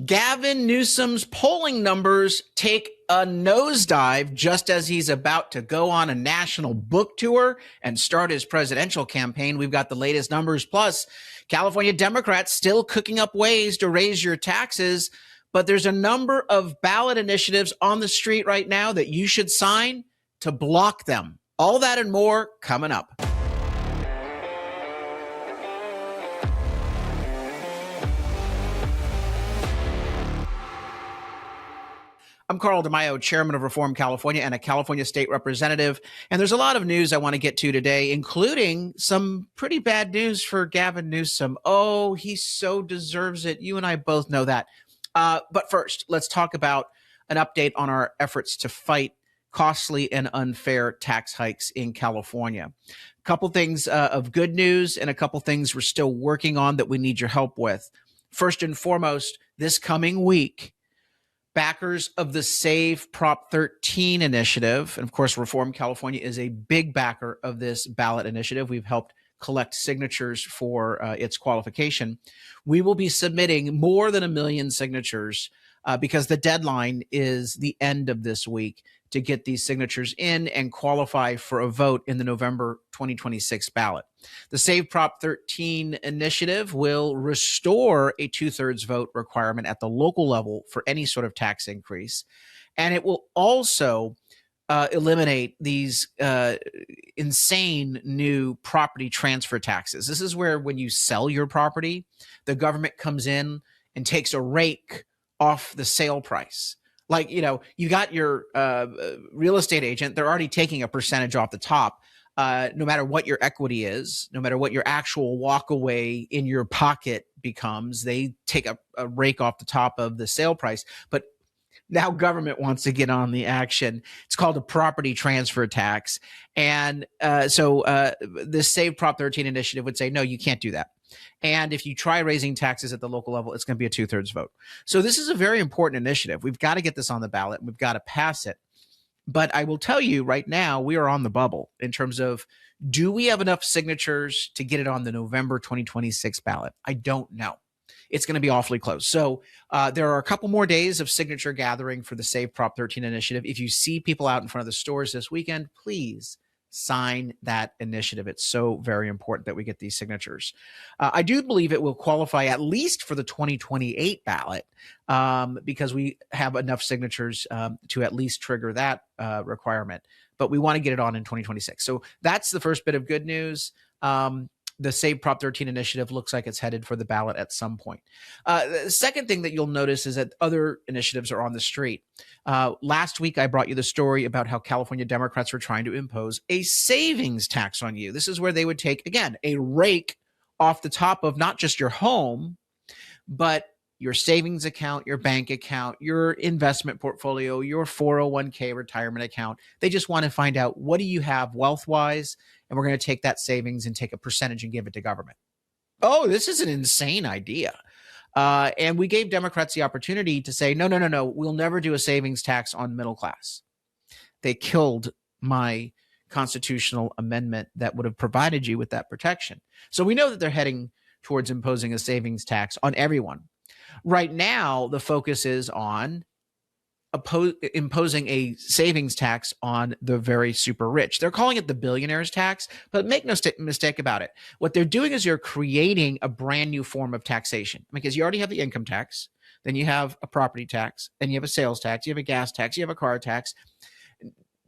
Gavin Newsom's polling numbers take a nosedive just as he's about to go on a national book tour and start his presidential campaign. We've got the latest numbers. Plus, California Democrats still cooking up ways to raise your taxes. But there's a number of ballot initiatives on the street right now that you should sign to block them. All that and more coming up. I'm Carl DeMaio, chairman of Reform California and a California state representative. And there's a lot of news I want to get to today, including some pretty bad news for Gavin Newsom. Oh, he so deserves it. You and I both know that. But first, let's talk about an update on our efforts to fight costly and unfair tax hikes in California. A couple things of good news and a couple things we're still working on that we need your help with. First and foremost, this coming week, backers of the Save Prop 13 initiative, and of course, Reform California is a big backer of this ballot initiative. We've helped collect signatures for its qualification. We will be submitting more than 1 million signatures because the deadline is the end of this week to get these signatures in and qualify for a vote in the November 2026 ballot. The Save Prop 13 initiative will restore a 2/3 vote requirement at the local level for any sort of tax increase. And it will also eliminate these insane new property transfer taxes. This is where when you sell your property, the government comes in and takes a rake off the sale price. Like, you know, you got your real estate agent, they're already taking a percentage off the top. No matter what your equity is, no matter what your actual walk away in your pocket becomes, they take a rake off the top of the sale price. But now government wants to get on the action. It's called a property transfer tax. And so this Save Prop 13 initiative would say, no, you can't do that. And if you try raising taxes at the local level, it's going to be a 2/3 vote. So this is a very important initiative. We've got to get this on the ballot. We've got to pass it. But I will tell you right now, we are on the bubble in terms of, do we have enough signatures to get it on the November 2026 ballot? I don't know. It's going to be awfully close. So there are a couple more days of signature gathering for the Save Prop 13 initiative. If you see people out in front of the stores this weekend, please sign that initiative. It's so very important that we get these signatures. I do believe it will qualify at least for the 2028 ballot because we have enough signatures to at least trigger that requirement. But we want to get it on in 2026. So that's the first bit of good news. The Save Prop 13 initiative looks like it's headed for the ballot at some point. The second thing that you'll notice is that other initiatives are on the street. Last week, I brought you the story about how California Democrats were trying to impose a savings tax on you. This is where they would take, again, a rake off the top of not just your home, but your savings account, your bank account, your investment portfolio, your 401k retirement account. They just want to find out, what do you have wealth-wise? And we're going to take that savings and take a percentage and give it to government. Oh, this is an insane idea. And we gave Democrats the opportunity to say, no, we'll never do a savings tax on middle class. They killed my constitutional amendment that would have provided you with that protection. So we know that they're heading towards imposing a savings tax on everyone. Right now, the focus is on imposing a savings tax on the very super rich. They're calling it the billionaires tax, but make no mistake about it. What they're doing is you're creating a brand new form of taxation, because you already have the income tax, then you have a property tax, then you have a sales tax, you have a gas tax, you have a car tax.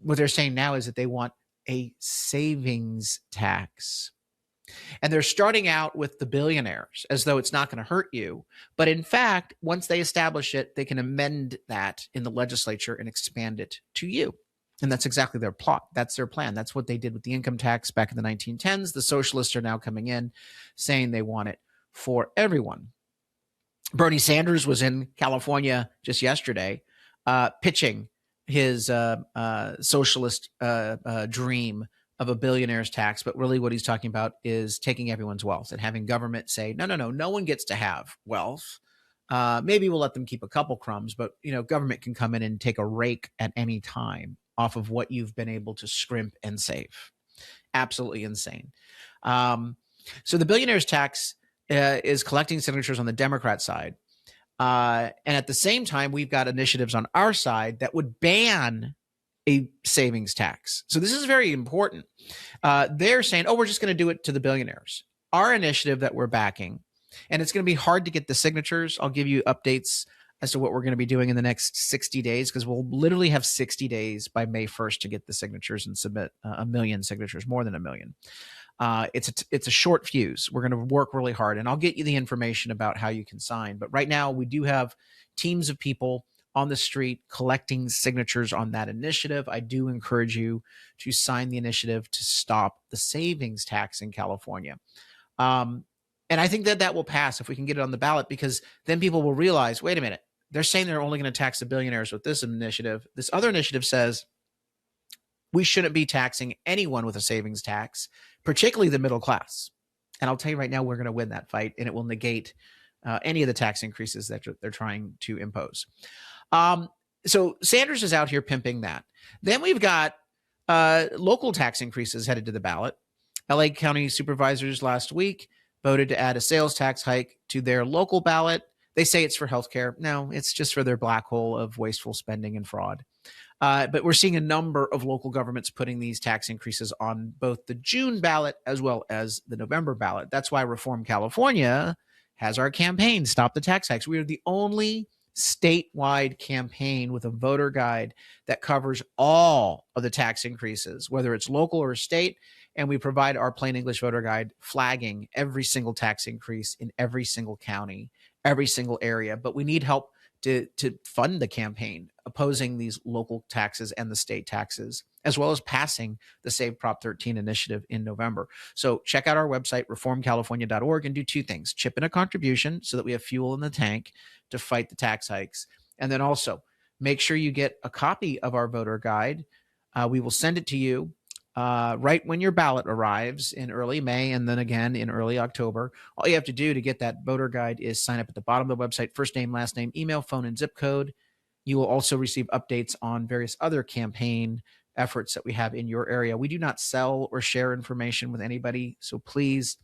What they're saying now is that they want a savings tax. And they're starting out with the billionaires as though it's not going to hurt you. But in fact, once they establish it, they can amend that in the legislature and expand it to you. And that's exactly their plot. That's their plan. That's what they did with the income tax back in the 1910s. The socialists are now coming in saying they want it for everyone. Bernie Sanders was in California just yesterday pitching his socialist dream of a billionaire's tax, but really what he's talking about is taking everyone's wealth and having government say, no one gets to have wealth. Maybe we'll let them keep a couple crumbs, but government can come in and take a rake at any time off of what you've been able to scrimp and save. Absolutely insane. So the billionaire's tax is collecting signatures on the Democrat side. And at the same time, we've got initiatives on our side that would ban a savings tax. So this is very important. They're saying, oh, we're just going to do it to the billionaires. Our initiative that we're backing, and it's going to be hard to get the signatures. I'll give you updates as to what we're going to be doing in the next 60 days, because we'll literally have 60 days by May 1st to get the signatures and submit 1 million signatures, more than 1 million. It's a short fuse. We're going to work really hard, and I'll get you the information about how you can sign. But right now, we do have teams of people on the street collecting signatures on that initiative. I do encourage you to sign the initiative to stop the savings tax in California. And I think that that will pass if we can get it on the ballot, because then people will realize, wait a minute, they're saying they're only going to tax the billionaires with this initiative. This other initiative says we shouldn't be taxing anyone with a savings tax, particularly the middle class. And I'll tell you right now, we're going to win that fight, and it will negate any of the tax increases that they're trying to impose. So Sanders is out here pimping that. Then we've got local tax increases headed to the ballot. LA County supervisors last week voted to add a sales tax hike to their local ballot. They say it's for healthcare. No, it's just for their black hole of wasteful spending and fraud. But we're seeing a number of local governments putting these tax increases on both the June ballot as well as the November ballot. That's why Reform California has our campaign, Stop the Tax Hikes. We are the only statewide campaign with a voter guide that covers all of the tax increases, whether it's local or state. And we provide our plain English voter guide flagging every single tax increase in every single county, every single area. But we need help to fund the campaign, opposing these local taxes and the state taxes, as well as passing the Save Prop 13 initiative in November. So check out our website, reformcalifornia.org, and do two things. Chip in a contribution so that we have fuel in the tank to fight the tax hikes. And then also make sure you get a copy of our voter guide. We will send it to you right when your ballot arrives in early May, and then again in early October. All you have to do to get that voter guide is sign up at the bottom of the website, first name, last name, email, phone, and zip code. You will also receive updates on various other campaign efforts that we have in your area. We do not sell or share information with anybody, so please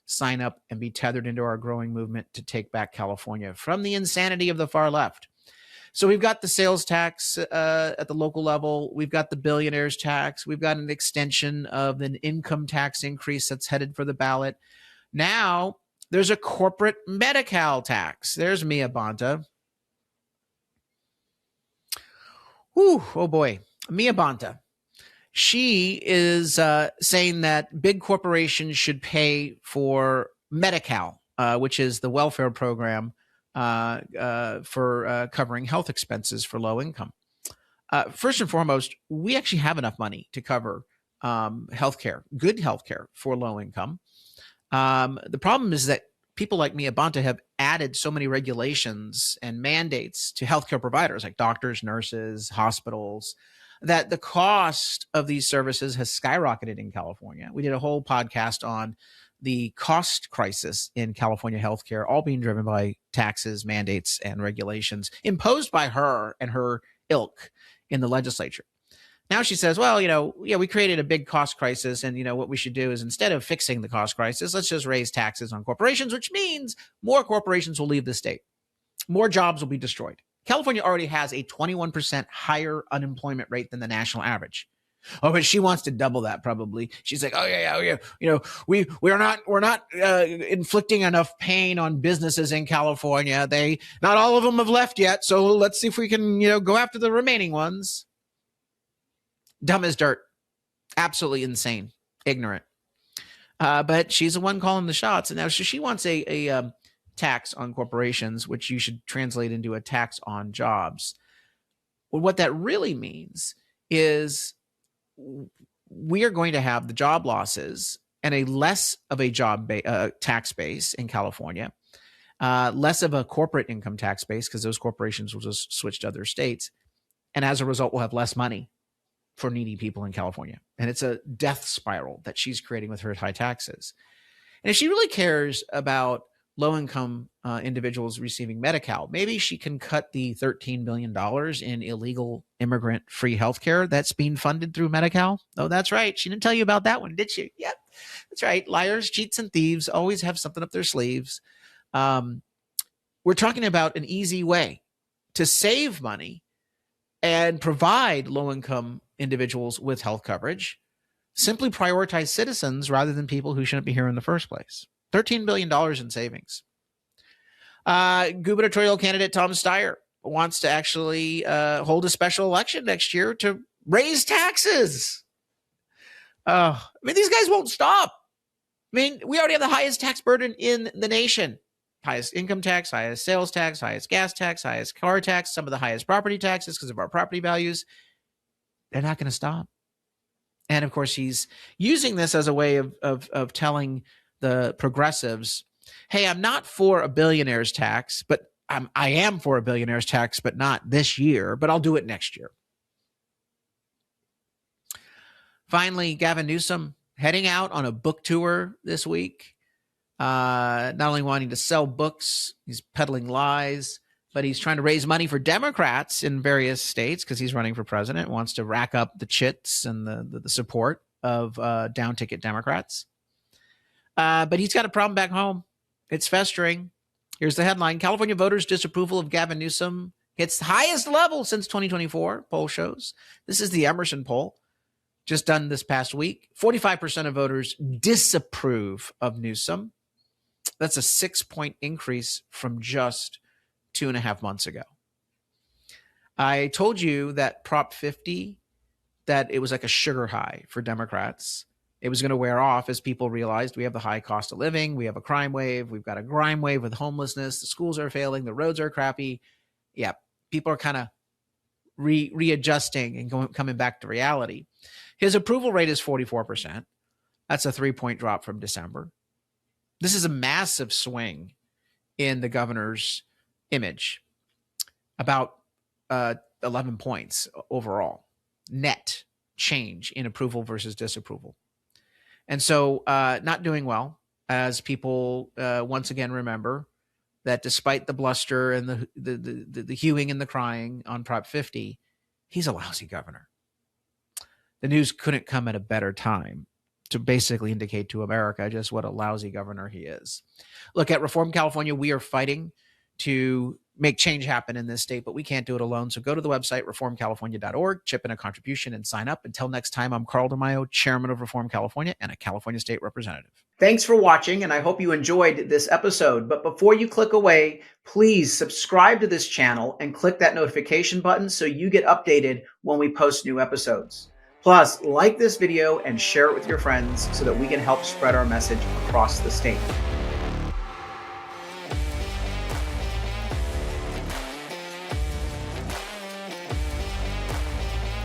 sign up and be tethered into our growing movement to take back California from the insanity of the far left. So we've got the sales tax at the local level. We've got the billionaires tax. We've got an extension of an income tax increase that's headed for the ballot. Now there's a corporate Medi-Cal tax. There's Mia Bonta. Whew, oh boy, Mia Bonta. She is saying that big corporations should pay for Medi-Cal, which is the welfare program for covering health expenses for low income. First and foremost, we actually have enough money to cover healthcare, good healthcare for low income. The problem is that people like Mia Bonta have added so many regulations and mandates to healthcare providers like doctors, nurses, hospitals, that the cost of these services has skyrocketed in California. We did a whole podcast on the cost crisis in California healthcare, all being driven by taxes, mandates, and regulations imposed by her and her ilk in the legislature. Now she says, well, we created a big cost crisis, and what we should do is, instead of fixing the cost crisis, let's just raise taxes on corporations, which means more corporations will leave the state. More jobs will be destroyed. California already has a 21% higher unemployment rate than the national average. Oh, but she wants to double that probably. She's like, oh yeah. We're not inflicting enough pain on businesses in California. Not all of them have left yet. So let's see if we can, go after the remaining ones. Dumb as dirt. Absolutely insane. Ignorant. But she's the one calling the shots. And now she wants a tax on corporations, which you should translate into a tax on jobs. Well, what that really means is we are going to have the job losses and a less of a tax base in California, less of a corporate income tax base, because those corporations will just switch to other states. And as a result, we'll have less money for needy people in California. And it's a death spiral that she's creating with her high taxes. And if she really cares about low-income individuals receiving Medi-Cal, maybe she can cut the $13 billion in illegal immigrant-free healthcare that's being funded through Medi-Cal. Oh, that's right. She didn't tell you about that one, did she? Yep, that's right. Liars, cheats, and thieves always have something up their sleeves. We're talking about an easy way to save money and provide low-income individuals with health coverage. Simply prioritize citizens rather than people who shouldn't be here in the first place. $13 billion in savings. Gubernatorial candidate Tom Steyer wants to actually hold a special election next year to raise taxes. I mean, these guys won't stop. I mean, we already have the highest tax burden in the nation. Highest income tax, highest sales tax, highest gas tax, highest car tax, some of the highest property taxes because of our property values. They're not going to stop. And of course, he's using this as a way of telling the progressives, hey, I'm not for a billionaire's tax, but I am for a billionaire's tax, but not this year, but I'll do it next year. Finally, Gavin Newsom heading out on a book tour this week, not only wanting to sell books, he's peddling lies, but he's trying to raise money for Democrats in various states because he's running for president, wants to rack up the chits and the support of down-ticket Democrats. But he's got a problem back home. It's festering. Here's the headline. California voters' disapproval of Gavin Newsom hits the highest level since 2024, poll shows. This is the Emerson poll, just done this past week. 45% of voters disapprove of Newsom. That's a 6-point increase from just 2.5 months ago. I told you that Prop 50, that it was like a sugar high for Democrats. It was going to wear off as people realized we have the high cost of living. We have a crime wave. We've got a grime wave with homelessness. The schools are failing. The roads are crappy. Yeah, people are kind of readjusting and coming back to reality. His approval rate is 44%. That's a 3-point drop from December. This is a massive swing in the governor's image, about 11 points overall, net change in approval versus disapproval. And so not doing well, as people once again remember that despite the bluster and the hewing and the crying on Prop 50, he's a lousy governor. The news couldn't come at a better time to basically indicate to America just what a lousy governor he is. Look, at Reform California, we are fighting to make change happen in this state, but we can't do it alone. So go to the website, reformcalifornia.org, chip in a contribution, and sign up. Until next time, I'm Carl DeMaio, chairman of Reform California and a California state representative. Thanks for watching, and I hope you enjoyed this episode. But before you click away, please subscribe to this channel and click that notification button so you get updated when we post new episodes. Plus, like this video and share it with your friends so that we can help spread our message across the state.